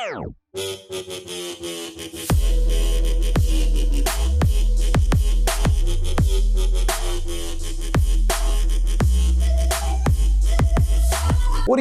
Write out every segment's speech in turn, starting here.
ஒரு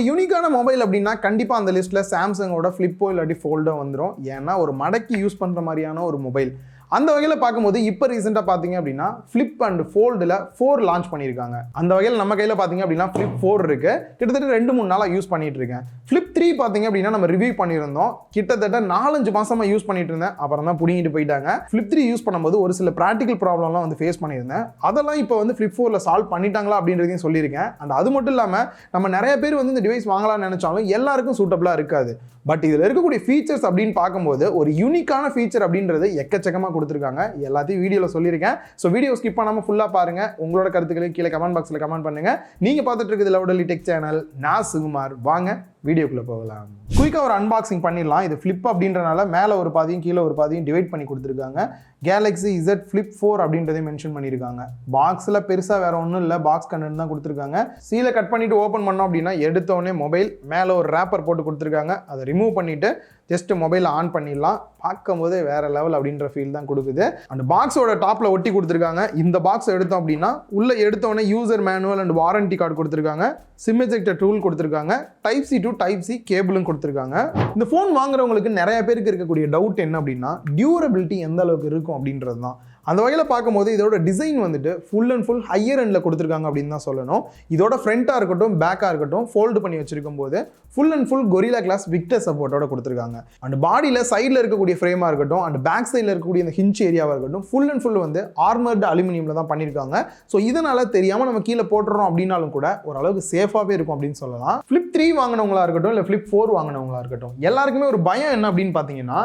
யூனிக்கான மொபைல் அப்படின்னா கண்டிப்பாக அந்த லிஸ்ட்டில் சாம்சங்கோட ஃப்ளிப்போ இல்லாட்டி ஃபோல்டோ வந்துடும். ஏன்னா ஒரு மடக்கி யூஸ் பண்ணுற மாதிரியான ஒரு மொபைல். அந்த வகையில் பார்க்கும்போது இப்போ ரீசெண்டாக பார்த்தீங்க அப்படின்னா ஃப்ளிப் அண்ட் ஃபோல்டில் 4 லான்ச் பண்ணியிருக்காங்க. அந்த வகையில் நம்ம கையில் பார்த்தீங்க அப்படின்னா ஃப்ளிப் 4 இருக்குது. கிட்டத்தட்ட 2-3 நாளாக யூஸ் பண்ணிட்டு இருக்கேன். ஃப்ளிப் 3 பார்த்தீங்க அப்படின்னா நம்ம ரிவ்யூ பண்ணியிருந்தோம். கிட்டத்தட்ட 4-5 மாசமாக யூஸ் பண்ணிட்டு இருந்தேன். அப்புறம் தான் பிடிங்கிட்டு போயிட்டாங்க. ஃப்ளிப் 3 யூஸ் பண்ணும்போது ஒரு சில ப்ராக்டிகல் ப்ராப்ளம்லாம் வந்து ஃபேஸ் பண்ணியிருந்தேன். அதெல்லாம் இப்போ வந்து ஃப்ளிப் 4ல சால்வ் பண்ணிட்டாங்களா அப்படின்றதையும் சொல்லியிருக்கேன். அண்ட் அது மட்டும் இல்லாமல் நம்ம நிறைய பேர் வந்து இந்த டிவைஸ் வாங்கலாம்னு நினைச்சாலும் எல்லாருக்கும் சூட்டபிளாக இருக்காது. பட் இதில் இருக்கக்கூடிய ஃபீச்சர்ஸ் அப்படின்னு பார்க்கும்போது ஒரு யூனிக்கான ஃபீச்சர் அப்படின்றது எக்கச்சக்கமாக கொடுத்துருக்காங்க. எல்லாத்தையும் வீடியோவில் சொல்லியிருக்கேன். ஸோ வீடியோ ஸ்கிப் பண்ணாமல் ஃபுல்லாக பாருங்கள். உங்களோட கருத்துக்களையும் கீழே கமெண்ட் பாக்ஸில் கமெண்ட் பண்ணுங்கள். நீங்கள் பார்த்துட்டு இருக்குது லவுடலி டெக் சேனல். நான் சுகுமார். வாங்க வீடியோக்குள்ளே போகலாம். குயிக்காக ஒரு அன்பாக்சிங் பண்ணிடலாம். இது ஃப்ளிப் அப்படின்றனால மேலே ஒரு பாதியும் கீழே ஒரு பாதியும் டிவைட் பண்ணி கொடுத்துருக்காங்க. கேலக்ஸி Z Flip 4 அப்படின்றதை மென்ஷன் பண்ணியிருக்காங்க. பாக்ஸில் பெருசாக வேற ஒன்றும் இல்லை, பாக்ஸ் கண்டென்ட் தான் கொடுத்துருக்காங்க. சீலை கட் பண்ணிட்டு ஓப்பன் பண்ணோம் அப்படின்னா எடுத்தோடனே மொபைல் மேலே ஒரு ரேப்பர் போட்டு கொடுத்துருக்காங்க. அதை ரிமூவ் பண்ணிவிட்டு ஜஸ்ட் மொபைலை ஆன் பண்ணிடலாம். பார்க்கும் போதே வேற லெவல் அப்படின்ற ஃபீல் தான் கொடுக்குது. அந்த பாக்ஸோட டாப்பில் ஒட்டி கொடுத்துருக்காங்க. இந்த பாக்ஸ் எடுத்தோம் அப்படின்னா உள்ளே எடுத்தோடனே user manual and warranty card கொடுத்துருக்காங்க. சிம் எஜெக்டர் டூல் கொடுத்துருக்காங்க. Type-C to Type-C கேபிளும் கொடுத்துருக்காங்க. இந்த ஃபோன் வாங்குறவங்களுக்கு நிறைய பேருக்கு இருக்கக்கூடிய டவுட் என்ன அப்படின்னா டியூரபிலிட்டி எந்த அளவுக்கு இருக்கும் அப்படின்றது தான். அந்த வகையில் பார்க்கும்போது இதோட டிசைன் வந்துட்டு ஃபுல் அண்ட் ஃபுல் ஹையர் எண்டில் கொடுத்துருக்காங்க அப்படின்னு தான் சொல்லணும். இதோட ஃப்ரண்ட்டாக இருக்கட்டும் பேக்காக இருக்கட்டும் ஃபோல்டு பண்ணி வச்சிருக்கும் போது full and full gorilla glass Victus சப்போர்ட்டோட கொடுத்துருக்காங்க. அண்ட் பாடியில் சைடில் இருக்கக்கூடிய ஃப்ரேமாக இருக்கட்டும் அண்ட் பேக் சைடில் இருக்கக்கூடிய இந்த ஹிஞ்ச் ஏரியாவாக இருக்கட்டும் ஃபுல் அண்ட் ஃபுல் வந்து ஆர்மர்டு அலுமினியமில் தான் பண்ணியிருக்காங்க. ஸோ இதனால் தெரியாமல் நம்ம கீழே போட்டுறோம் அப்படின்னாலும் கூட ஓரளவுக்கு சேஃபாகவே இருக்கும் அப்படின்னு சொல்லலாம். ஃப்ளிப் 3 வாங்கினவங்களா இருக்கட்டும் இல்லை ஃப்ளிப் 4 வாங்கினவங்களா இருக்கட்டும் எல்லாருக்குமே ஒரு பயம் என்ன அப்படின்னு பார்த்தீங்கன்னா,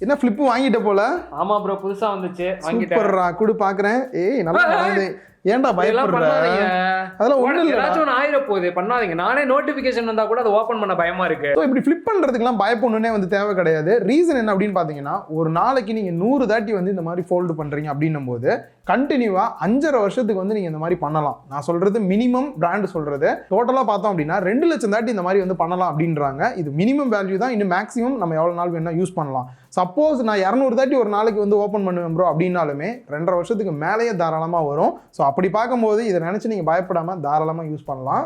என்ன ஃப்ளிப் வாங்கிட்ட போல. ஆமா ப்ரோ, புதுசா வந்துச்சு சூப்பர்ரா, குடு பாக்குறேன். ஏய் நல்லா வாங்குது. ஏன்டா பயப்படுற? அதெல்லாம் ஒண்ணு இல்ல, ஏதாச்சும் ஒன்னு ஆயிர போகுது, பண்ணாதீங்க. நானே நோட்டிபிகேஷன் வந்தா கூட அதை ஓபன் பண்ண பயமா இருக்கு. சோ இப்படி ஃபிளிப் பண்றதுக்குலாம் பயப்படணும்னே வந்து தேவை கிடையாது. ரீசன் என்ன அப்படின்னு பாத்தீங்கன்னா, ஒரு நாளைக்கு நீங்க 100 தாட்டி வந்து இந்த மாதிரி ஃபோல்டு பண்றீங்க அப்படின்னும் போது கண்டினியூவா 5.5 வருஷத்துக்கு வந்து நீங்க இந்த மாதிரி பண்ணலாம். நான் சொல்றது மினிமம் பிராண்ட் சொல்றது. டோட்டலா பார்த்தோம் அப்படின்னா 2 லட்சம் தாட்டி இந்த மாதிரி வந்து பண்ணலாம் அப்படின்றாங்க. இது மினிமம் வேல்யூ தான். இன்னும் மேக்ஸிமம் நம்ம எவ்வளவு நாள் வேணா யூஸ் பண்ணலாம். சப்போஸ் நான் 200 தாட்டி ஒரு நாளைக்கு வந்து ஓப்பன் பண்ணுவேன் ப்ரோ அப்படின்னாலுமே 2.5 வருஷத்துக்கு மேலேயே தாராளமாக வரும். ஸோ அப்படி பார்க்கும்போது இதை நினச்சி நீங்கள் பயப்படாமல் தாராளமாக யூஸ் பண்ணலாம்.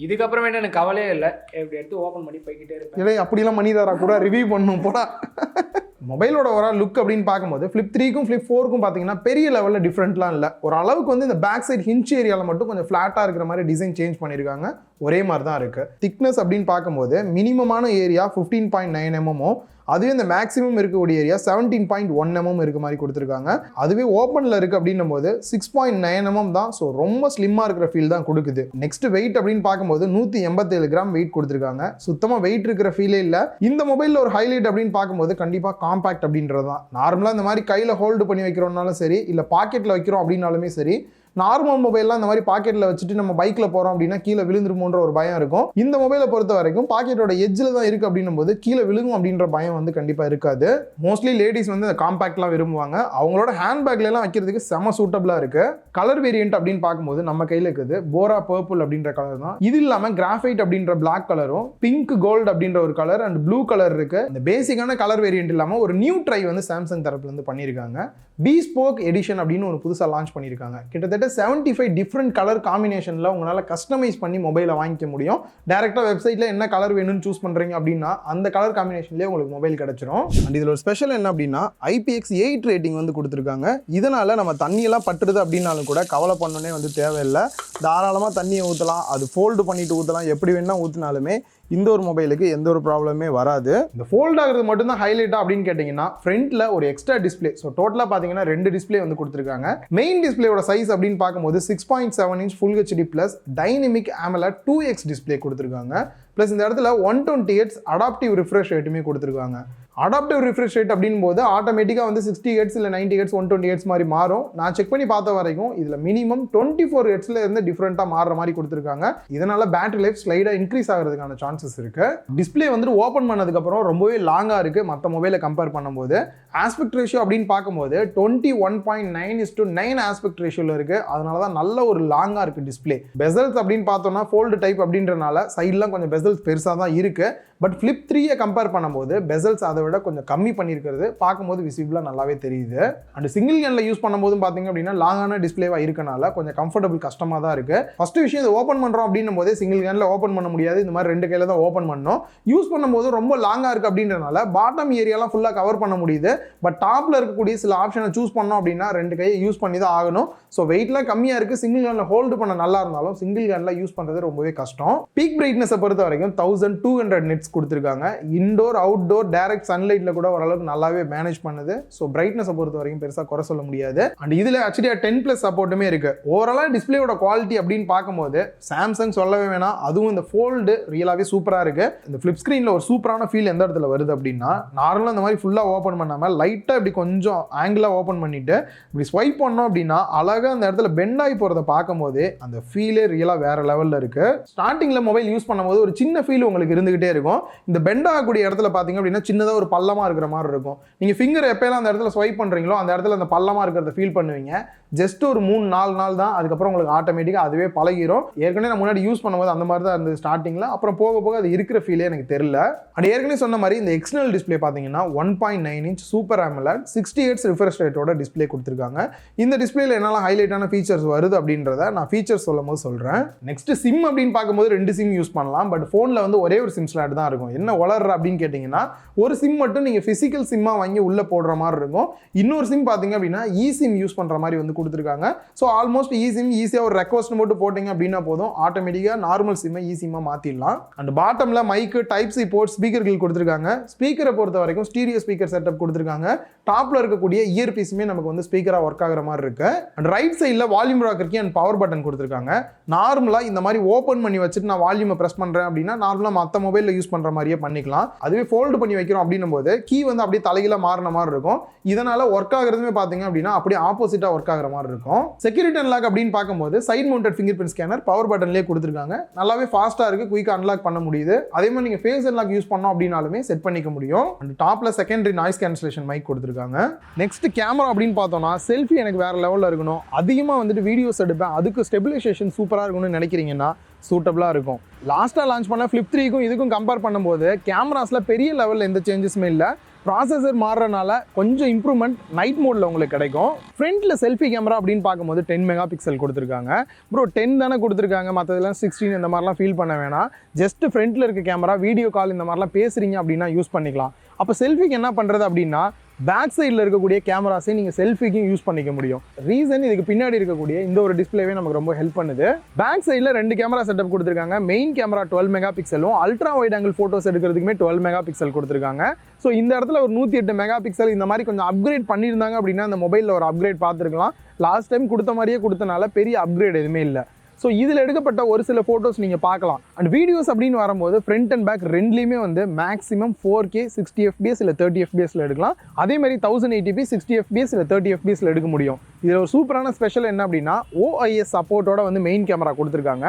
இதுக்கப்புறமேட்டு எனக்கு கவலையே இல்லை, எப்படி எடுத்து ஓப்பன் பண்ணி போய்கிட்டே இருப்பேன். இல்லை அப்படிலாம் மணிதாரா கூட ரிவ்யூ பண்ணணும் போடா. மொபைலோட ஒரு லுக் அப்படின்னு பார்க்கும்போது ஃப்ளிப் 3க்கும் ஃப்ளிப் 4க்கும் பார்த்தீங்கன்னா பெரிய லெவலில் டிஃப்ரெண்ட்லாம் இல்லை. ஒரு அளவுக்கு வந்து இந்த பேக் சைட் ஹிஞ்ச் ஏரியாவில் மட்டும் கொஞ்சம் ஃப்ளாட்டாக இருக்கிற மாதிரி டிசைன் சேஞ்ச் பண்ணியிருக்காங்க. ஒரே மாதிரி தான் இருக்குது. திக்னஸ் அப்படின்னு பார்க்கும்போது மினிமமான ஏரியா 15.9 mm, அதுவே இந்த மேக்ஸிமம் இருக்கக்கூடிய ஏரியா 17.1 mm இருக்க மாதிரி கொடுத்துருக்காங்க. அதுவே ஓப்பனில் இருக்குது அப்படின்னும் போது 6.9 mm தான். ஸோ ரொம்ப ஸ்லிம்மாக இருக்கிற ஃபீல் தான் கொடுக்குது. நெக்ஸ்ட் வெயிட் அப்படின்னு பார்க்கும்போது 187 கிராம் வெயிட் கொடுத்துருக்காங்க. சுத்தமாக வெயிட் இருக்கிற ஃபீலே இல்லை. இந்த மொபைலில் ஒரு ஹைலைட் அப்படின்னு பார்க்கும்போது கண்டிப்பாக காம்பாக்ட் அப்படின்றது தான். நார்மலாக இந்த மாதிரி கையில் ஹோல்டு பண்ணி வைக்கிறோம்னாலும் சரி, இல்லை பாக்கெட்டில் வைக்கிறோம் அப்படின்னாலுமே சரி, நார்மல் மொபைல்லாம் இந்த மாதிரி பாக்கெட்டில் வச்சுட்டு நம்ம பைக்கில் போகிறோம் அப்படின்னா கீழே விழுந்துருமோன்ற ஒரு பயம் இருக்கும். இந்த மொபைலை பொறுத்த வரைக்கும் பாக்கெட்டோட எட்ஜில் தான் இருக்குது அப்படின்னும் போது கீழே விழுகும் அப்படின்ற பயம் வந்து கண்டிப்பாக இருக்காது. மோஸ்ட்லி லேடிஸ் வந்து இந்த காம்பாக்ட்லாம் விரும்புவாங்க. அவங்களோட ஹேண்ட்பேக்லாம் வைக்கிறதுக்கு செம சூட்டபிளாக இருக்குது. கலர் வேரியன்ட் அப்படின்னு பார்க்கும்போது நம்ம கையில் இருக்குது போரா பர்பிள் அப்படின்ற கலர் தான். இது இல்லாமல் கிராஃபைட் அப்படின்ற பிளாக் கலரும், பிங்க் கோல்டு அப்படின்ற ஒரு கலர் அண்ட் ப்ளூ கலர் இருக்கு. இந்த பேசிக்கான கலர் வேரியன்ட் இல்லாமல் ஒரு நியூ ட்ரை வந்து சாம்சங் தரப்புல இருந்து பண்ணியிருக்காங்க. பீஸ்போக் எடிஷன் அப்படின்னு ஒரு புதுசாக லான்ச் பண்ணியிருக்காங்க. கிட்டத்தட்ட 75 டிஃப்ரெண்ட் கலர் காம்பினேஷனில் உங்களால் கஸ்டமைஸ் பண்ணி மொபைலை வாங்கிக்க முடியும். டேரெக்டாக வெப்சைட்டில் என்ன கலர் வேணும்னு சூஸ் பண்ணுறீங்க அப்படின்னா அந்த கலர் காம்பினேஷன்லேயே உங்களுக்கு மொபைல் கிடச்சிரும். அண்ட் இதில் ஒரு ஸ்பெஷல் என்ன அப்படின்னா IPX8 ரேட்டிங் வந்து கொடுத்துருக்காங்க. இதனால் நம்ம தண்ணியெல்லாம் பட்டுருது அப்படின்னாலும் கூட கவலை பண்ணனே வந்து தேவையில்லை. தாராளமாக தண்ணியை ஊற்றலாம், அது ஃபோல்டு பண்ணிட்டு ஊற்றலாம், எப்படி வேணால் ஊற்றினாலுமே இந்த ஒரு மொபைலுக்கு எந்த ஒரு ப்ராப்ளமே வராது. இந்த ஃபோல்ட் ஆகிறது மட்டும்தான் ஹைலைட்டா அப்படின்னு கேட்டிங்கன்னா ஃப்ரண்ட்ல ஒரு எக்ஸ்ட்ரா டிஸ்பிளே. ஸோ டோட்டலாக பார்த்தீங்கன்னா 2 டிஸ்பிளே வந்து கொடுத்துருக்காங்க. மெயின் டிஸ்பிளேயோட சைஸ் அப்படின்னு பார்க்கும்போது 6.7 inch full HD plus dynamic AMOLED 2x display கொடுத்துருக்காங்க. ப்ளஸ் இந்த இடத்துல 120Hz அடாப்டிவ் ரிஃப்ரெஷ் ரேட்டுமே கொடுத்துருக்காங்க. அடாப்டிவ் ரிஃப்ரெஷ் ரேட் அப்படின் போது ஆட்டோமேட்டிக்காக வந்து 60 ஹெட்ஸ் இல்லை 90 ஹெட்ஸ் 120 ஹெட்ஸ் மாதிரி மாறும். நான் செக் பண்ணி பார்த்த வரைக்கும் இதில் மினிமம் 24 ஹெட்ஸ்ல இருந்து டிஃப்ரெண்ட்டாக மாறுற மாதிரி கொடுத்துருக்காங்க. இதனால பேட்டரி லைஃப் ஸ்லைடாக இன்க்ரீஸ் ஆகிறதுக்கான சான்சஸ் இருக்கு. டிஸ்பிளே வந்து ஓப்பன் பண்ணதுக்கப்புறம் ரொம்பவே லாங்காக இருக்கு மற்ற மொபைலை கம்பேர் பண்ணும்போது. ஆஸ்பெக்ட் ரேஷியோ அப்படின்னு பார்க்கும்போது 21.9:9 ஆஸ்பெக்ட் ரேஷியோவில் இருக்கு. அதனால தான் நல்ல ஒரு லாங்காக இருக்கு டிஸ்பிளே. பெசல்ஸ் அப்படின்னு பார்த்தோம்னா ஃபோல்டு டைப் அப்படின்றனால சைட்லாம் கொஞ்சம் பெசல்ஸ் பெருசாக தான் இருக்கு. பட் ஃபிளிப் 3 கம்பேர் பண்ணும்போது பெசல்ஸ் அதை விட கொஞ்சம் கம்மி பண்ணியிருக்கிறது பார்க்கும்போது விசிபிளாக நல்லாவே தெரியுது. அண்ட் சிங்கிள் ஹேண்டில் யூஸ் பண்ணும்போது பார்த்தீங்க அப்படின்னா லாங்கான டிஸ்பிளேவாக இருக்கனால கொஞ்சம் கம்ஃபர்டபுள் கஷ்டமாக தான் இருக்கு. ஃபர்ஸ்ட் விஷயம் இதை ஓப்பன் பண்ணுறோம் அப்படின்னும் போதே சிங்கிள் ஹேண்டில் ஓப்பன் பண்ண முடியாது. இந்த மாதிரி 2 கையில் தான் ஓப்பன் பண்ணணும். யூஸ் பண்ணும்போது ரொம்ப லாங்காக இருக்குது அப்படின்றனால பாட்டம் ஏரியாலாம் ஃபுல்லாக கவர் பண்ண முடியுது. பட் டாப்பில் இருக்கக்கூடிய சில ஆப்ஷனை சூஸ் பண்ணோம் அப்படின்னா 2 கையை யூஸ் பண்ணி தான் ஆகணும். ஸோ வெயிட்லாம் கம்மியாக இருக்குது. சிங்கிள் ஹேண்டில் ஹோல்டு பண்ண நல்லா இருந்தாலும் சிங்கிள் ஹேண்டில் யூஸ் பண்ணுறது ரொம்பவே கஷ்டம். பீக் பிரைட்னஸை பொறுத்த வரைக்கும் 1200 நிட்ஸ் கொடுத்துருக்காங்க. இன்டோர் அவுட்டோர் டைரக்ட் சன்லைட்ல கூட ஓரளவுக்கு நல்லாவே மேனேஜ் பண்ணுது. ஸோ பிரைட்னஸை பொறுத்த வரைக்கும் பெருசாக குறை சொல்ல முடியாது. அண்ட் இதில் HDR 10+ சப்போர்ட்டுமே இருக்கு. ஓவராலாக டிஸ்பிளேயோட குவாலிட்டி அப்படின்னு பார்க்கும்போது சாம்சங் சொல்லவே வேணாம். அதுவும் இந்த ஃபோல்டு ரியலாகவே சூப்பராக இருக்கு. இந்த ஃபிளிப் ஸ்க்ரீனில் ஒரு சூப்பரான ஃபீல் எந்த இடத்துல வருது அப்படின்னா, நார்மலாக இந்த மாதிரி ஃபுல்லாக ஓப்பன் பண்ணாமல் லைட்டாக இப்படி கொஞ்சம் ஆங்கிளாக ஓப்பன் பண்ணிட்டு இப்படி ஸ்வைப் பண்ணோம் அப்படின்னா அழகாக அந்த இடத்துல பெண்ட் ஆகி போகிறத பார்க்கும்போது அந்த ஃபீலே ரியலாக வேற லெவலில் இருக்கு. ஸ்டார்டிங்கில் மொபைல் யூஸ் பண்ணும்போது ஒரு சின்ன ஃபீல் உங்களுக்கு இருந்துகிட்டே இருக்கும். இந்த பெண்ட் ஆகக்கூடிய இடத்துல பார்த்தீங்க அப்படின்னா சின்னதாக ஒரு பள்ளமாக இருக்கிற மாதிரி இருக்கும். நீங்கள் ஃபிங்கர் எப்போலாம் அந்த இடத்துல ஸ்வைப் பண்ணுறீங்களோ அந்த இடத்துல அந்த பள்ளமாக இருக்கிறத ஃபீல் பண்ணுவீங்க. ஜஸ்ட் ஒரு 3-4 நாள் தான். அதுக்கப்புறம் உங்களுக்கு ஆட்டோமேட்டிக்காக அதுவே பழகிரும். ஏற்கனவே நான் முன்னாடி யூஸ் பண்ணும்போது அந்த மாதிரி தான் இருந்தது ஸ்டார்டிங்கில். அப்புறம் போக போக அது இருக்கிற ஃபீலே எனக்கு தெரியல. அண்ட் ஏற்கனவே சொன்ன மாதிரி இந்த எக்ஸ்டர்னல் டிஸ்பிளே பார்த்தீங்கன்னா 1.9 inch super AMOLED 60 hertz refresh ரேட்டோட டிஸ்பிளே கொடுத்துருக்காங்க. இந்த டிஸ்பிளேல என்னால் ஹைலைட்டான ஃபீச்சர்ஸ் வருது அப்படின்றத நான் ஃபீச்சர்ஸ் சொல்லும் போது சொல்கிறேன். நெக்ஸ்ட் சிம் அப்படின்னு பார்க்கும்போது 2 சிம் யூஸ் பண்ணலாம். பட் ஃபோனில் வந்து ஒரே ஒரு சிம் ஸ்லாட் தான் இருக்கும். என்ன வளர்ற அப்படின்னு கேட்டிங்கன்னா ஒரு சிம் மட்டும் நீங்கள் ஃபிசிக்கல் சிம்மாக வாங்கி உள்ளே போடுற மாதிரி இருக்கும். இன்னொரு சிம் பார்த்தீங்க அப்படின்னா சிம் யூஸ் பண்ணுற மாதிரி வந்து கொடுத்துருக்காங்க. ஸோ ஆல்மோஸ்ட் சிம் ஈஸியாக ஒரு ரெக்வஸ்ட் மட்டும் போட்டிங்க அப்படின்னா போதும், ஆட்டோமேட்டிக்காக நார்மல் சிம்மை சிம்மாக மாற்றிடலாம். அண்ட் பாட்டமில் மைக்கு டைப் சி போர்ட் ஸ்பீக்கர்கள் கொடுத்துருக்காங்க. ஸ்பீக்கரை பொறுத்த வரைக்கும் ஸ்டீரியோ ஸ்பீக்கர் செட்டப் கொடுத்துருக்காங்க. டாப்பில் இருக்கக்கூடிய இயர் பீஸுமே நமக்கு வந்து ஸ்பீக்கராக ஒர்க் ஆகிற மாதிரி இருக்கு. அண்ட் ரைட் சைடில் வால்யூம் ராக்கருக்கு அண்ட் பவர் பட்டன் கொடுத்துருக்காங்க. நார்மலாக இந்த மாதிரி ஓப்பன் பண்ணி வச்சுட்டு நான் வால்யூமை ப்ரெஸ் பண்ணுறேன் அப்படின்னா நார்மலாக மற்ற மொபைலில் யூஸ் பண்ணுற மாதிரியே பண்ணிக்கலாம். அதுவே ஃபோல்டு பண்ணி வைக்கிறோம் அப்படின்னும் போது கீ வந்து அப்படியே தலைகீழ மாறின மாதிரி இருக்கும். இதனால ஒர்க் ஆகுறதுமே பார்த்தீங்க அப்படின்னா அப்படியே ஆப்போசிட்டா ஒர்க் ஆகிற மாதிரி இருக்கும். செக்யூரிட்டி அன்லாக் அப்படின்னு பார்க்கும்போது side mounted fingerprint scanner power பட்டன்லேயே கொடுத்துருக்காங்க. நல்லாவே ஃபாஸ்ட்டாக இருக்குது, குயிக்காக அன்லாக் பண்ண முடியுது. அதே மாதிரி நீங்கள் ஃபேஸ் அன்லாக் யூஸ் பண்ணோம் அப்படின்னாலுமே செட் பண்ணிக்க முடியும். அண்ட் டாப்பில் செகண்டரி நாய்ஸ் கேன்சலேஷன் மைக் கொடுத்துருக்காங்க. நெக்ஸ்ட் கேமரா அப்படின்னு பார்த்தோம்னா செல்ஃபி எனக்கு வேற லெவலில் இருக்கணும், அதிகமாக வந்துட்டு வீடியோஸ் எடுப்பேன், அதுக்கு ஸ்டெபிலைசேஷன் சூப்பராக இருக்கணும்னு நினைக்கிறீங்கன்னா சூட்டபிளாக இருக்கும். லாஸ்ட்டாக லான்ச் பண்ண ஃபிளிப் 3க்கும் இதுக்கும் கம்பேர் பண்ணும்போது கேமராஸில் பெரிய லெவலில் எந்த சேஞ்சஸுமே இல்லை. ப்ராசஸர் மாறுறனால கொஞ்சம் இம்ப்ரூவ்மெண்ட் நைட் மோடில் உங்களுக்கு கிடைக்கும். ஃப்ரண்ட்டில் செல்ஃபி கேமரா அப்படின்னு பார்க்கும்போது 10 மெகா பிக்சல் கொடுத்துருக்காங்க. ப்ரோ 10 தானே கொடுத்துருக்காங்க, மற்றதெல்லாம் 16 இந்த மாதிரிலாம் ஃபீல் பண்ண வேணாம். ஜஸ்ட் ஃப்ரண்ட்டில் இருக்க கேமரா வீடியோ கால் இந்த மாதிரிலாம் பேசுகிறீங்க அப்படின்னா யூஸ் பண்ணிக்கலாம். அப்போ செல்ஃபிக்கு என்ன பண்ணுறது அப்படின்னா பேக் சைடில் இருக்கக்கூடிய கேமராஸை நீங்கள் செல்ஃபிக்கும் யூஸ் பண்ணிக்க முடியும். ரீசன் இதுக்கு பின்னாடி இருக்கக்கூடிய இந்த ஒரு டிஸ்பிளேவே நமக்கு ரொம்ப ஹெல்ப் பண்ணுது. பேக் சைடில் 2 கேமரா செட்டப் கொடுத்துருக்காங்க. மெயின் கேமரா 12 மெகா பிக்சலும் அல்ட்ரா வைட் ஆங்கிள் ஃபோட்டோஸ் எடுக்கிறதுக்குமே 12 மெகா பிக்சல் கொடுத்துருக்காங்க. ஸோ இந்த இடத்துல ஒரு 108 மெகா பிக்சல் இந்த மாதிரி கொஞ்சம் அப்கிரேட் பண்ணியிருந்தாங்க அப்படின்னா அந்த மொபைலில் ஒரு அப்கிரேட் பார்த்துருக்கலாம். லாஸ்ட் டைம் கொடுத்த மாதிரியே கொடுத்தனால பெரிய அப்கிரேட் எதுவுமே இல்லை. ஸோ இதில் எடுக்கப்பட்ட ஒரு சில ஃபோட்டோஸ் நீங்கள் பார்க்கலாம். அண்ட் வீடியோஸ் அப்படின்னு வரும்போது ஃப்ரண்ட் அண்ட் பேக் ரெண்டுலேயுமே வந்து மேக்ஸிமம் 4K 60 FPS இல்லை 30 FPSல எடுக்கலாம். அதே மாதிரி 1080p 60 FPS இல்லை 30 FPSல எடுக்க முடியும். இதில் ஒரு சூப்பரான ஸ்பெஷல் என்ன அப்படின்னா OIS சப்போர்ட்டோட வந்து மெயின் கேமரா கொடுத்துருக்காங்க.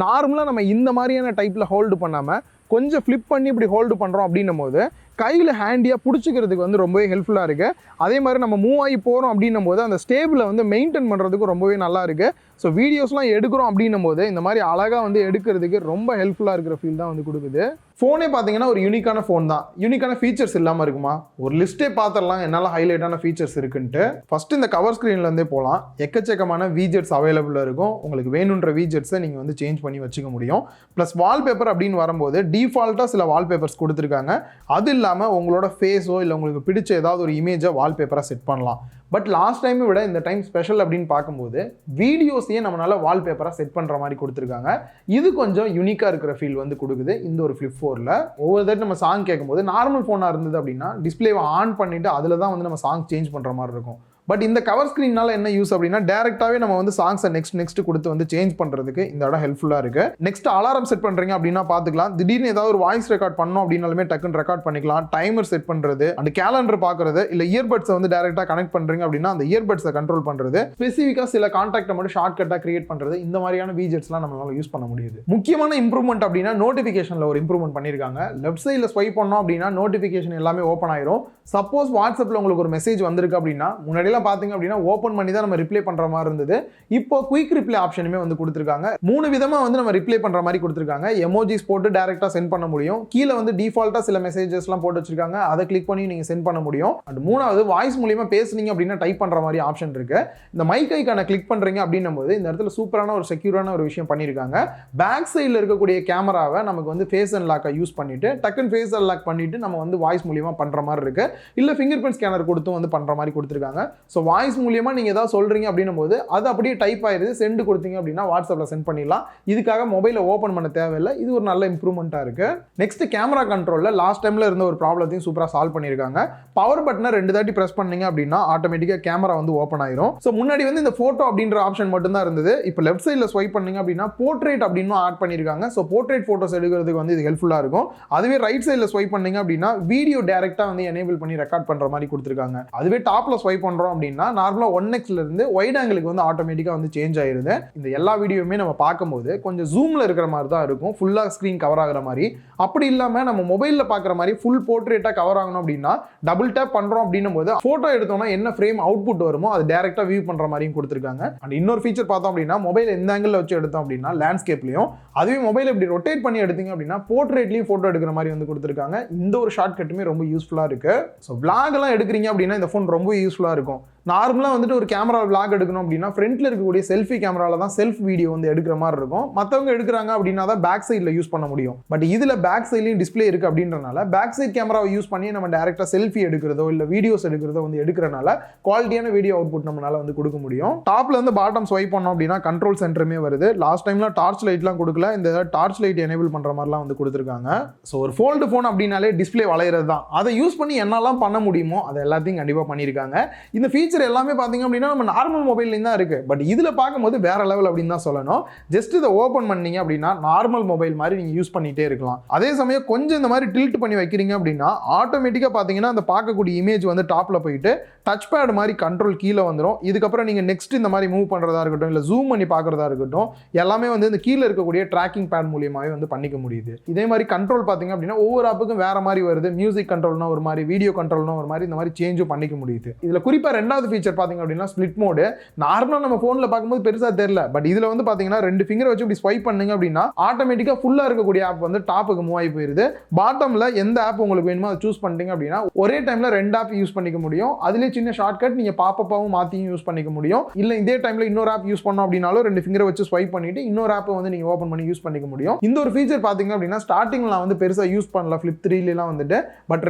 நார்மலாக நம்ம இந்த மாதிரியான டைப்பில் ஹோல்டு பண்ணாமல் கொஞ்சம் ஃப்ளிப் பண்ணி இப்படி ஹோல்டு பண்ணுறோம் அப்படின்னும் போது கையில் ஹேண்டியாக பிடிச்சிக்கிறதுக்கு வந்து ரொம்பவே ஹெல்ப்ஃபுல்லாக இருக்குது. அதே மாதிரி நம்ம மூவ் ஆகி போகிறோம் அப்படின்னும் போது அந்த ஸ்டேபிளை வந்து மெயின்டைன் பண்ணுறதுக்கு ரொம்பவே நல்லா இருக்குது. ஸோ வீடியோஸ்லாம் எடுக்கிறோம் அப்படின்னும் போது இந்த மாதிரி அழகாக வந்து எடுக்கிறதுக்கு ரொம்ப ஹெல்ப்ஃபுல்லாக இருக்கிற ஃபீல் தான் வந்து கொடுக்குது. ஃபோனே பார்த்தீங்கன்னா ஒரு யூனிக்கான ஃபோன் தான். யூனிக்கான ஃபீச்சர்ஸ் இல்லாமல் இருக்குமா? ஒரு லிஸ்ட்டே பார்த்துடலாம் என்னால் ஹைலைட்டான ஃபீச்சர்ஸ் இருக்குன்ட்டு. ஃபஸ்ட்டு இந்த கவர் ஸ்க்ரீன்லேருந்தே போகலாம். எக்கச்சக்கமான வீஜெட்ஸ் அவைலபிளாக இருக்கும். உங்களுக்கு வேணுன்ற வீஜெட்ஸை நீங்கள் வந்து சேஞ்ச் பண்ணி வச்சுக்க முடியும். ப்ளஸ் வால்பேப்பர் அப்படின்னு வரும்போது டிஃபால்ட்டாக சில வால்பேப்பர்ஸ் கொடுத்துருக்காங்க. அது இல்லாமல் உங்களோட ஃபேஸோ இல்லை உங்களுக்கு பிடிச்ச ஏதாவது ஒரு இமேஜை வால்பேப்பராக செட் பண்ணலாம். பட் லாஸ்ட் டைமை விட இந்த டைம் ஸ்பெஷல் அப்படின்னு பார்க்கும்போது வீடியோஸையே நம்மளால் வால்பேப்பராக செட் பண்ணுற மாதிரி கொடுத்துருக்காங்க. இது கொஞ்சம் யூனிக்காக இருக்கிற ஃபீல் வந்து கொடுக்குது இந்த ஒரு ஃபிளிப் 4ல். ஒவ்வொரு தடவை நம்ம சாங் கேட்கும்போது நார்மல் ஃபோனாக இருந்தது அப்படின்னா டிஸ்பிளேவை ஆன் பண்ணிவிட்டு அதில் தான் வந்து நம்ம சாங் சேஞ்ச் பண்ணுற மாதிரி இருக்கும். பட் இந்த கவர் ஸ்க்ரீனால என்ன யூஸ் அப்படின்னா டேரெக்டாகவே நம்ம வந்து சாங்ஸை நெக்ஸ்ட் கொடுத்து வந்து சேஞ்ச் பண்ணுறதுக்கு இந்த இடம் ஹெல்ப்ஃபுல்லாக இருக்குது. நெக்ஸ்ட் அலாரம் செட் பண்ணுறீங்க அப்படின்னா பார்த்துக்கலாம். திடீர்னு ஏதாவது ஒரு வாய்ஸ் ரெக்கார்ட் பண்ணோம் அப்படின்னாலுமே டக்குன்னு ரெக்கார்ட் பண்ணிக்கலாம். டைமர் செட் பண்ணுறது, அந்த கேலண்டர் பார்க்குறது, இல்லை இயர்பட்ஸை வந்து டேரெக்டாக கனெக்ட் பண்ணுறீங்க அப்படின்னா அந்த இயர்பட்ஸை கண்ட்ரோல் பண்ணுறது, ஸ்பெசிஃபிக்காக சில கான்டாக்டை மட்டும் ஷார்ட்கட்டாக கிரியேட் பண்ணுறது, இந்த மாதிரியான வீஜெட்ஸ்லாம் நம்மளால யூஸ் பண்ண முடியுது. முக்கியமான இம்ப்ரூவ்மெண்ட் அப்படின்னா நோட்டிஃபிகேஷனில் ஒரு இம்ப்ரூவ்மெண்ட் பண்ணியிருக்காங்க. லெஃப்ட் சைடில் ஸ்வைப் பண்ணோம் அப்படின்னா நோட்டிஃபிகேஷன் எல்லாமே ஓப்பன் ஆயிரும். சப்போஸ் வாட்ஸ்அப்பில் உங்களுக்கு ஒரு மெசேஜ் வந்திருக்கு அப்படின்னா முன்னாடியெல்லாம் பார்த்தீங்க அப்படின்னா ஓப்பன் பண்ணி தான் நம்ம ரிப்ளை பண்ணுற மாதிரி இருந்தது. இப்போ குயிக் ரிப்ளை ஆப்ஷனுமே வந்து கொடுத்துருக்காங்க. 3 விதமாக வந்து நம்ம ரிப்ளை பண்ணுற மாதிரி கொடுத்துருக்காங்க. எமோஜிஸ் போட்டு டேரெக்டாக சென்ட் பண்ண முடியும். கீழே வந்து டிஃபால்ட்டாக சில மெசேஜஸ்லாம் போட்டு வச்சிருக்காங்க, அதை கிளிக் பண்ணி நீங்கள் சென்ட் பண்ண முடியும். அண்ட் 3வது வாய்ஸ் மூலியமாக பேசுனீங்க அப்படின்னா டைப் பண்ணுற மாதிரி ஆப்ஷன் இருக்கு. இந்த மைக் ஐக்கான கிளிக் பண்ணுறீங்க அப்படின்னும் போது இந்த இடத்துல சூப்பரான ஒரு செக்யூரான ஒரு விஷயம் பண்ணியிருக்காங்க. பேக் சைடில் இருக்கக்கூடிய கேமராவை நமக்கு வந்து ஃபேஸ் அன்லாக்கை யூஸ் பண்ணிட்டு டக்குன்னு ஃபேஸ் அன்லாக் பண்ணிட்டு நம்ம வந்து வாய்ஸ் மூலியமாக பண்ணுற மாதிரி இருக்கு. இல்லை ஃபிங்கர் பிரிண்ட் ஸ்கேனர் கொடுத்தும் வந்து பண்ணுற மாதிரி கொடுத்துருக்காங்க. ஸோ வாய்ஸ் மூலியமாக நீங்கள் ஏதாவது சொல்கிறீங்க அப்படின்னும் போது அது அப்படியே டைப் ஆயிருது. சென்ட் கொடுத்தீங்க அப்படின்னா வாட்ஸ்அப்பில் சென்ட் பண்ணிடலாம். இதுக்காக மொபைலை ஓப்பன் பண்ண தேவையில்லை. இது ஒரு நல்ல இம்ப்ரூவ்மெண்ட்டாக இருக்கு. நெக்ஸ்ட் கேமரா கண்ட்ரோலில் லாஸ்ட் டைமில் இருந்த ஒரு ப்ராப்ளத்தையும் சூப்பராக சால்வ் பண்ணியிருக்காங்க. பவர் பட்டனை 2 தாட்டி ப்ரெஸ் பண்ணீங்க அப்படின்னா ஆட்டோமேட்டிக்காக கேமரா வந்து ஓப்பன் ஆயிரும். ஸோ முன்னாடி வந்து இந்த ஃபோட்டோ அப்படின்ற ஆப்ஷன் மட்டும் தான் இருந்தது. இப்போ லெஃப்ட் சைடில் ஸ்வைப் பண்ணீங்க அப்படின்னா போர்ட்ரேட் அப்படின்னு ஆட் பண்ணியிருக்காங்க. ஸோ போர்ட்ரேட் ஃபோட்டோஸ் எடுக்கிறதுக்கு வந்து இது ஹெல்ப்ஃபுல்லாக இருக்கும். அதுவே ரைட் சைடில் ஸ்வைப் பண்ணீங்க அப்படின்னா வீடியோ டைரக்டா வந்து எனேபிள் பண்ணி ரெக்கார்ட் பண்ற மாதிரி கொடுத்துருக்காங்க. அதுவே டாப்ல ஸ்வைப் பண்றோம் அப்படின்னா நார்மலா 1x இருந்து வைட் ஆங்கிளுக்கு வந்து ஆட்டோமேட்டிக்கா வந்து சேஞ்ச் ஆயிருது. இந்த எல்லா வீடியோவுமே நம்ம பார்க்கும்போது கொஞ்சம் ஜூம்ல இருக்கிற மாதிரி தான் இருக்கும், ஃபுல்லா ஸ்கிரீன் கவர் ஆகுற மாதிரி. அப்படி இல்லாம நம்ம மொபைல்ல பார்க்குற மாதிரி ஃபுல் போர்ட்ரேட்டா கவர் ஆகணும் அப்படின்னா டபுள் டேப் பண்றோம் அப்படின்னும் போது போட்டோ எடுத்தோம்னா என்ன ஃப்ரேம் அவுட்புட் வருமோ அது டைரக்டா வியூ பண்ற மாதிரியும் கொடுத்துருக்காங்க. அண்ட் இன்னொரு ஃபீச்சர் பார்த்தோம் அப்படின்னா மொபைல் எந்த ஆங்கிள் வச்சு எடுத்தோம் அப்படின்னா லேண்ட்ஸ்கேப்லயும், அதுவே மொபைல் இப்படி ரொட்டேட் பண்ணி எடுத்தீங்க அப்படின்னா போர்ட்ரேட்லயும் போட்டோ எடுக்கிற மாதிரி வந்து கொடுத்துருக்காங்க. இந்த ஒரு ஷார்ட் கட்டுமே ரொம்ப யூஸ்ஃபுல்லா இருக்கு. ஸோ vlog எல்லாம் எடுக்கிறீங்க அப்படின்னா இந்த ஃபோன் ரொம்ப யூஸ்ஃபுல்லா இருக்கும். நார்மலாக வந்துட்டு ஒரு கேமரா vlog எடுக்கணும் அப்படின்னா ஃப்ரண்ட்ல இருக்கக்கூடிய செல்ஃபி கேமரால தான் செல்ஃப் வீடியோ வந்து எடுக்கிற மாதிரி இருக்கும். மற்றவங்க எடுக்கிறாங்க அப்படின்னா தான் பேக் சைடில் யூஸ் பண்ண முடியும். பட் இதில் பேக் சைட்லையும் டிஸ்பிளே இருக்கு அப்படின்றனால பேக் சைட் கேமராவை யூஸ் பண்ணி நம்ம டேரக்டாக செல்ஃபி எடுக்கிறதோ இல்லை வீடியோஸ் எடுக்கிறதோ வந்து எடுக்கிறனால குவாலிட்டியான வீடியோ அவுட்புட் நம்மளால வந்து கொடுக்க முடியும். டாப்ல இருந்து பாட்டம் ஸ்வைப் பண்ணோம் அப்படின்னா கண்ட்ரோல் சென்டருமே வருது. லாஸ்ட் டைம்லாம் டார்ச் லைட்லாம் கொடுக்கல, இந்த டார்ச் லைட் எனேபிள் பண்ற மாதிரிலாம் வந்து கொடுத்துருக்காங்க. ஸோ ஒரு ஃபோல்டு ஃபோன் அப்படின்னாலே டிஸ்பிளே வளையிறது தான். அதை யூஸ் பண்ணி என்னெல்லாம் பண்ண முடியுமோ அதை எல்லாத்தையும் கண்டிப்பாக பண்ணியிருக்காங்க. இந்த ஃபீச்சர் எல்லாமே பார்த்தீங்க அப்படின்னா நம்ம நார்மல் மொபைல்லையும் தான் இருக்கு. பட் இதில் பார்க்கும்போது வேற லெவல் அப்படின்னு தான் சொல்லணும். ஜஸ்ட் இதை ஓப்பன் பண்ணீங்க அப்படின்னா நார்மல் மொபைல் மாதிரி நீங்கள் யூஸ் பண்ணிட்டே இருக்கலாம். அதே சமயம் கொஞ்சம் இந்த மாதிரி டில்ட் பண்ணி வைக்கிறீங்க அப்படின்னா ஆட்டோமேட்டிக்காக பார்த்தீங்கன்னா அந்த பார்க்கக்கூடிய இமேஜ் வந்து டாப்பில் போயிட்டு டச் பேட் மாதிரி கண்ட்ரோல் கீழே வந்துடும். இதுக்கப்புறம் நீங்கள் நெக்ஸ்ட் இந்த மாதிரி மூவ் பண்ணுறதா இருக்கட்டும் இல்லை ஜூம் பண்ணி பார்க்குறதா இருக்கட்டும் எல்லாமே வந்து இந்த கீழே இருக்கக்கூடிய ட்ராக்கிங் பேட் மூலியமாகவே வந்து பண்ணிக்க முடியுது. இதே மாதிரி கண்ட்ரோல் பார்த்தீங்க அப்படின்னா ஒவ்வொரு ஆப்புக்கும் வேற மாதிரி வருது. மியூசிக் கண்ட்ரோல்னா ஒரு மாதிரி, வீடியோ கண்ட்ரோல்னா ஒரு மாதிரி, இந்த மாதிரி சேஞ்சும் பண்ணிக்க முடியுது. இதில் குறிப்பாக ரெண்டாவது ஃபீச்சர் பார்த்தீங்க அப்படின்னா ஸ்பிளிட் மோடு. நார்மலாக நம்ம ஃபோனில் பார்க்கும்போது பெருசாக தெரியல, பட் இதில் வந்து பார்த்தீங்கன்னா 2 ஃபிங்கர் வச்சு இப்படி ஸ்வைப் பண்ணுங்க அப்படின்னா ஆட்டோமேட்டிக்காக ஃபுல்லாக இருக்கக்கூடிய ஆப் வந்து டாப்புக்கு மூவ் ஆகி போயிருது. பாட்டமில் எந்த ஆப் உங்களுக்கு வேணுமோ அதை சூஸ் பண்ணிட்டீங்க அப்படின்னா ஒரே டைமில் 2 ஆப் யூஸ் பண்ணிக்க முடியும். அதுலேயே சின்ன ஷார்ட்கட் நீங்கள் பாப்பப்பாவும் மாற்றியும் யூஸ் பண்ணிக்க முடியும். இல்லை இதே டைமில் இன்னொரு ஆப் யூஸ் பண்ணோம் அப்படின்னாலும் 2 ஃபிங்கரை வச்சு ஸ்வைப் பண்ணிட்டு இன்னொரு ஆப்பை வந்து நீங்கள் ஓப்பன் பண்ணி யூஸ் பண்ணிக்க முடியும். இந்த ஒரு ஃபீச்சர் பார்த்தீங்க அப்படின்னா ஸ்டார்டிங்கில் நான் வந்து பெருசாக யூஸ் பண்ணல ஃபிளிப் 3லாம் வந்துட்டு, பட்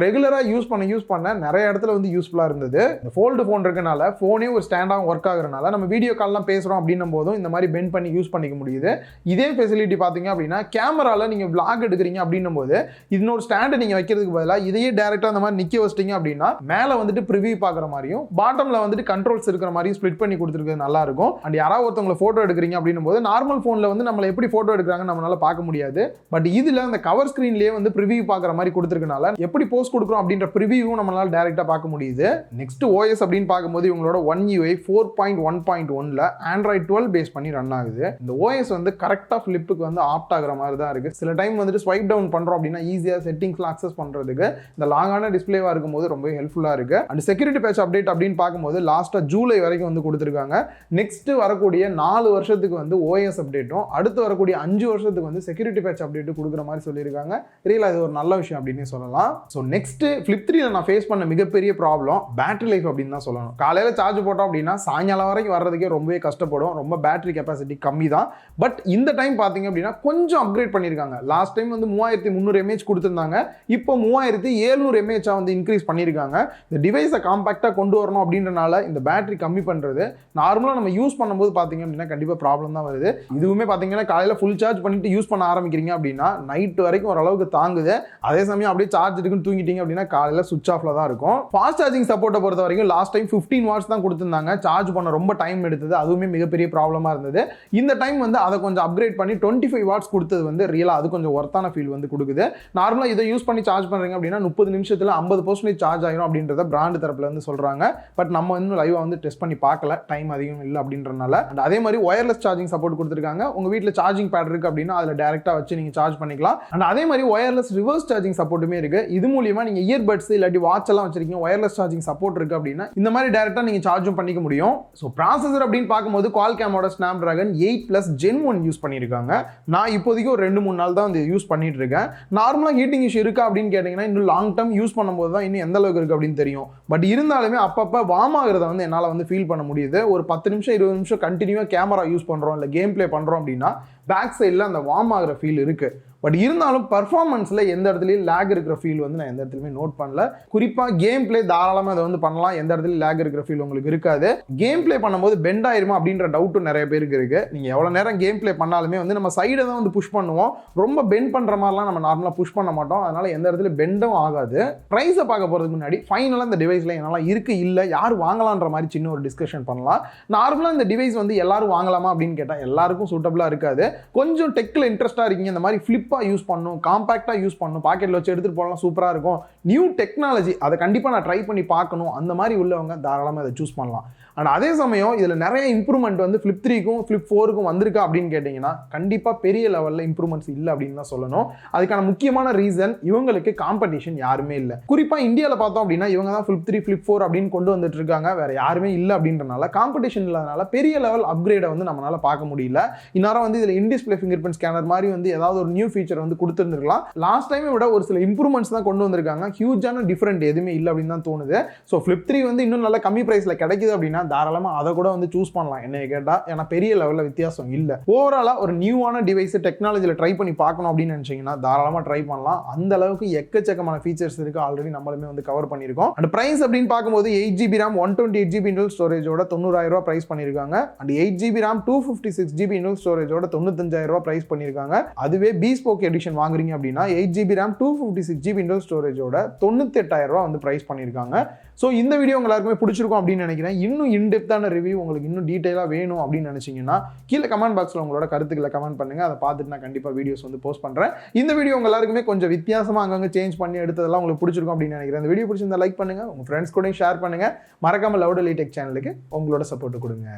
ரெகுலராக யூஸ் பண்ண நிறைய இடத்துல வந்து யூஸ்ஃபுல்லாக இருந்தது. இந்த ஃபோல்டு ஃபோன் இருக்கனால ஃபோனே ஒரு ஸ்டாண்டாக ஒர்க் ஆகுறனால நம்ம வீடியோ கால்லாம் பேசுகிறோம் அப்படின்னும் போதும் இந்த மாதிரி பெண்ட் பண்ணி யூஸ் பண்ணிக்க முடியுது. இதே ஃபெசிலிட்டி பார்த்தீங்க அப்படின்னா கேமராவில் நீங்கள் vlog எடுக்கிறீங்க அப்படின்னும் போது இன்னொரு ஸ்டாண்டை நீங்கள் வைக்கிறதுக்கு பதிலாக இதையே டேரெக்டாக அந்த மாதிரி நிற்க வச்சிட்டிங்க அப்படின்னா மேலே வந்துட்டு ப்ரிவியூ பார்க்குற மாதிரியும் பாட்டமில் வந்துட்டு கண்ட்ரோல்ஸ் இருக்கிற மாதிரியும் ஸ்ப்ளிட் பண்ணி கொடுத்துருக்கிறது நல்லா இருக்கும். அண்ட் யாராவது ஒருத்தவங்களை ஃபோட்டோ எடுக்கிறீங்க அப்படின்னும் போது நார்மல் ஃபோனில் வந்து நம்மளை எப்படி ஃபோட்டோ எடுக்கிறாங்க நம்மளால பார்க்க முடியாது. பட் இதில் அந்த கவர் ஸ்க்ரீன்லேயே வந்து ப்ரிவியூ பார்க்குற மாதிரி கொடுத்துருக்கனால எப்படி போஸ்ட் கொடுக்குறோம் அப்படின்ற ப்ரிவியூவும் நம்மளால டேரெக்டாக பார்க்க முடியுது. நெக்ஸ்ட் ஓஎஸ் அப்படின்னு பார்க்கும்போது இவங்களோட One UI 4.1.1ல Android 12 பேஸ் பண்ணி ரன் ஆகுது. இந்த OS வந்து கரெக்டாக ஃபிளிப்புக்கு வந்து ஆப்ட் ஆகிற மாதிரி தான் இருக்குது. சில டைம் வந்துட்டு ஸ்வைப் டவுன் பண்ணுறோம் அப்படின்னா ஈஸியாக செட்டிங்ஸ்லாம் அக்சஸ் பண்ணுறதுக்கு இந்த லாங்கான டிஸ்பிளேவாக இருக்கும்போது ரொம்ப ஹெல்ப்ஃபுல்லாக இருக்குது. அண்ட் செக்யூரிட்டி பேட்ச் அப்டேட் அப்படின்னு பார்க்கும்போது லாஸ்ட்டாக ஜூலை வரைக்கும் வந்து கொடுத்துருக்காங்க. நெக்ஸ்ட் வரக்கூடிய 4 வருஷத்துக்கு வந்து OS அப்டேட்டும் அடுத்து வரக்கூடிய 5 வருஷத்துக்கு வந்து செக்யூரிட்டி பேட்ச் அப்டேட்டும் கொடுக்குற மாதிரி சொல்லியிருக்காங்க. ரியலாக இது ஒரு நல்ல விஷயம் அப்படின்னு சொல்லலாம். ஸோ நெக்ஸ்ட் ஃபிளிப் 3ல நான் ஃபேஸ் பண்ண மிகப்பெரிய ப்ராப்ளம் பேட்டரி லைஃப் அப்படின்னு தான் சொல்லணும். காலையில் சார்ஜ் போட்டோம் அப்படின்னா சாயங்காலம் வரைக்கும் வர்றதுக்கே ரொம்பவே கஷ்டப்படும். ரொம்ப பேட்டரி கெப்பாசிட்டி கம்மி தான். பட் இந்த டைம் பார்த்தீங்க அப்படின்னா கொஞ்சம் அப்கிரேட் பண்ணியிருக்காங்க. லாஸ்ட் டைம் வந்து 3300 mAh கொடுத்துருந்தாங்க, இப்போ 3700 mAh வந்து இன்க்ரீஸ் பண்ணியிருக்காங்க. இந்த டிவைஸை காம்பாக்டாக கொண்டு வரணும் அப்படின்றனால இந்த பேட்டரி கம்மி பண்ணுறது நார்மலாக நம்ம யூஸ் பண்ணும்போது பார்த்தீங்க அப்படின்னா கண்டிப்பாக ப்ராப்ளம் தான் வருது. இதுவுமே பார்த்தீங்கன்னா காலையில் ஃபுல் சார்ஜ் பண்ணிட்டு யூஸ் பண்ண ஆரம்பிக்கிறீங்க அப்படின்னா நைட் வரைக்கும் ஓரளவுக்கு தாங்குது. அதே சமயம் அப்படியே சார்ஜ் இருக்குன்னு தூங்கிட்டீங்க அப்படின்னா காலையில் சுவிட்ச் ஆஃப்ல தான் இருக்கும். ஃபாஸ்ட் சார்ஜிங் சப்போர்ட்டை பொறுத்த வரைக்கும் லாஸ்ட் டைம் 50 15 வாட்ஸ் தான் கொடுத்துருந்தாங்க. சார்ஜ் பண்ண ரொம்ப டைம் எடுத்தது, அதுவுமே மிகப்பெரிய ப்ராப்ளமாக இருந்தது. இந்த டைம் வந்து அதை கொஞ்சம் அப்கிரேட் பண்ணி 25 வாட்ஸ் கொடுத்தது வந்து ரியலாக அது கொஞ்சம் ஒர்த்தான ஃபீல் வந்து கொடுக்குது. நார்மலாக இதை யூஸ் பண்ணி சார்ஜ் பண்ணுறீங்க அப்படின்னா 30 நிமிஷத்தில் 50% சார்ஜ் ஆயிரும் அப்படின்றத பிராண்ட் தரப்புல வந்து சொல்கிறாங்க. பட் நம்ம இன்னும் லைவாக வந்து டெஸ்ட் பண்ணி பார்க்கல, டைம் அதிகம் இல்லை அப்படின்றனால. அண்ட் அதே மாதிரி ஒயர்லெஸ் சார்ஜிங் சப்போர்ட் கொடுத்துருக்காங்க. உங்கள் வீட்டில் சார்ஜிங் பேட் இருக்குது அப்படின்னா அதில் டேரெக்டாக வச்சு நீங்கள் சார்ஜ் பண்ணிக்கலாம். அண்ட் அதே மாதிரி ஒயர்லெஸ் ரிவர்ஸ் சார்ஜிங் சப்போர்ட்டுமே இருக்குது. இது மூலியமாக நீங்கள் இயர்பட்ஸ் இல்லாட்டி வாட்ச் எல்லாம் வச்சிருக்கீங்க, ஒயர்லெஸ் சார்ஜிங் சப்போர்ட் இருக்குது அப்படின்னா இந்த மாதிரி டேரெக்டாக நீங்கள் சார்ஜும் பண்ணிக்க முடியும். ஸோ ப்ராசஸர் அப்படின்னு பார்க்கும்போது Qualcomm-ஓட Snapdragon 8+ Gen 1 யூஸ் பண்ணியிருக்காங்க. நான் இப்போதைக்கு ஒரு 2-3 நாள் தான் வந்து யூஸ் பண்ணிட்டு இருக்கேன். நார்மலாக ஹீட்டிங் இஷ்யூ இருக்கா அப்படின்னு கேட்டிங்கன்னா இன்னும் லாங் டர்ம் யூஸ் பண்ணும்போது தான் இன்னும் எந்த அளவுக்கு இருக்குது அப்படின்னு தெரியும். பட் இருந்தாலுமே அப்பப்போ வார்ம் ஆகிறத வந்து என்னால் வந்து ஃபீல் பண்ண முடியுது. ஒரு 10 நிமிஷம் 20 நிமிஷம் கண்டினியூவாக கேமரா யூஸ் பண்ணுறோம் இல்லை கேம் ப்ளே பண்ணுறோம் அப்படின்னா பேக் சைடில் அந்த வார்ம் ஆகிற ஃபீல் இருக்குது. பட் இருந்தாலும் பர்ஃபார்மன்ஸில் எந்த இடத்துலையும் லேக் இருக்கிற ஃபீல் வந்து நான் எந்த இடத்துலையுமே நோட் பண்ணல. குறிப்பாக கேம் பிளே தாராளமாக அதை வந்து பண்ணலாம், எந்த இடத்துலையும் லேக் இருக்கிற ஃபீல் உங்களுக்கு இருக்காது. கேம் பிளே பண்ணும்போது பெண்ட் ஆயிருமா அப்படின்ற டவுட்டும் நிறைய பேருக்கு இருக்குது. நீங்கள் எவ்வளோ நேரம் கேம் பிளே பண்ணாலுமே வந்து நம்ம சைடை தான் வந்து புஷ் பண்ணுவோம், ரொம்ப பெண்ட் பண்ணுற மாதிரிலாம் நம்ம நார்மலாக புஷ் பண்ண மாட்டோம். அதனால் எந்த இடத்துல பெண்டும் ஆகாது. ப்ரைஸை பார்க்க போகிறதுக்கு முன்னாடி ஃபைனலாக இந்த டிவைஸில் என்னால் இருக்குது இல்லை யார் வாங்கலான்ற மாதிரி சின்ன ஒரு டிஸ்கஷன் பண்ணலாம். நார்மலாக இந்த டிவைஸ் வந்து எல்லாரும் வாங்கலாமா அப்படின்னு கேட்டால் எல்லாருக்கும் சூட்டபிளாக இருக்காது. கொஞ்சம் டெக்கில் இன்ட்ரெஸ்ட்டாக இருக்கீங்க, இந்த மாதிரி ஃப்ளிப் யூஸ் பண்ணும், காம்பாக்டா யூஸ் பண்ணும், பாக்கெட்ல வச்சு எடுத்துட்டு போகலாம், சூப்பரா இருக்கும், நியூ டெக்னாலஜி அதை கண்டிப்பா நான் ட்ரை பண்ணி பார்க்கணும், அந்த மாதிரி உள்ளவங்க தாராளமாக இதை சூஸ் பண்ணலாம். அண்ட் அதே சமயம் இதில் நிறைய இம்ப்ரூவ்மெண்ட் வந்து ஃப்ளிப் 3க்கும் ஃப்ளிப் 4க்கும் வந்திருக்கா அப்படின்னு கேட்டிங்கன்னா கண்டிப்பாக பெரிய லெவலில் இம்ப்ரூவ்மெண்ட்ஸ் இல்லை அப்படின்னு தான் சொல்லணும். அதுக்கான முக்கியமான ரீசன் இவங்களுக்கு காம்படிஷன் யாருமே இல்லை. குறிப்பாக இந்தியாவில் பார்த்தோம் அப்படின்னா இவங்க தான் ஃப்ளிப் 3 ஃப்ளிப் 4 அப்படின்னு கொண்டு வந்துட்டு இருக்காங்க, வேற யாருமே இல்லை அப்படின்றனால காம்படிஷன் இல்லாதனால பெரிய லெவல் அப்கிரேடை வந்து நம்மளால பார்க்க முடியல. இந்நேரம் வந்து இதில் இன்டிஸ்பிளே ஃபிங்கர் பிரிண்ட் ஸ்கேனர் மாதிரி வந்து ஏதாவது ஒரு நியூ ஃபீச்சர் வந்து கொடுத்துருந்துருக்கலாம். லாஸ்ட் டைமை விட ஒரு சில இம்ப்ரூவ்மெண்ட்ஸ் தான் கொண்டு வந்திருக்காங்க, ஹியூஜான டிஃபரெண்ட் எதுவுமே இல்லை அப்படின்னு தான் தோணுது. ஸோ ஃப்ளிப் 3 வந்து இன்னும் நல்ல கம்மி ப்ரைஸில் கிடைக்குது அப்படின்னா தாராளமாக அதை கூட வந்து சூஸ் பண்ணலாம் என்னைய கேட்டால். ஏன்னா பெரிய லெவலில் வித்தியாசம் இல்லை. ஓவராலாக ஒரு நியூவான டிவைஸ் டெக்னாலஜியில் ட்ரை பண்ணி பார்க்கணும் அப்படின்னு நினச்சிங்கன்னா தாராளமாக ட்ரை பண்ணலாம். அந்த அளவுக்கு எக்கச்சக்கமான ஃபீச்சர்ஸ் இருக்குது, ஆல்ரெடி நம்மளுமே வந்து கவர் பண்ணியிருக்கோம். அண்ட் ப்ரைஸ் அப்படின்னு பார்க்கும்போது 8GB RAM 128GB இன்டர்னல் ஸ்டோரேஜோட 90,000 ரூபா ப்ரைஸ் பண்ணியிருக்காங்க. And 8GB RAM 256GB internal ஸ்டோரேஜோட 95,000 ரூபா ப்ரைஸ் பண்ணியிருக்காங்க. அதுவே பீஸ்போக் எடிஷன் வாங்குறீங்க அப்படின்னா 8GB RAM 256GB இன்டர்னல் ஸ்டோரேஜோட 98,000 ரூபா வந்து ப்ரைஸ் பண்ணியிருக்காங்க. ஸோ இந்த வீடியோ எல்லாருக்குமே பிடிச்சிருக்கும் அப்படின்னு நினைக்கிறேன். இன்னும் இன்டெப்த்தான ரிவ்யூ உங்களுக்கு இன்னும் டீட்டெயிலாக வேணும் அப்படின்னு நினைச்சீங்கன்னா கீழே கமெண்ட் பாக்ஸில் உங்களோட கருத்துக்களை கமெண்ட் பண்ணுங்க, அதை பார்த்துட்டு நான் கண்டிப்பாக வீடியோஸ் வந்து போஸ்ட் பண்ணுறேன். இந்த வீடியோ உங்க எல்லாருக்குமே கொஞ்சம் வித்தியாசமாக அங்கங்கே சேஞ்ச் பண்ணி எடுத்ததெல்லாம் உங்களுக்கு பிடிச்சிருக்கும் அப்படின்னு நினைக்கிறேன். இந்த வீடியோ பிடிச்சிருந்தா லைக் பண்ணுங்க, உங்க ஃப்ரெண்ட்ஸ் கூட ஷேர் பண்ணுங்க, மறக்காம லவுட் எலி டெக் சேனலுக்கு உங்களோட சப்போர்ட் கொடுங்க.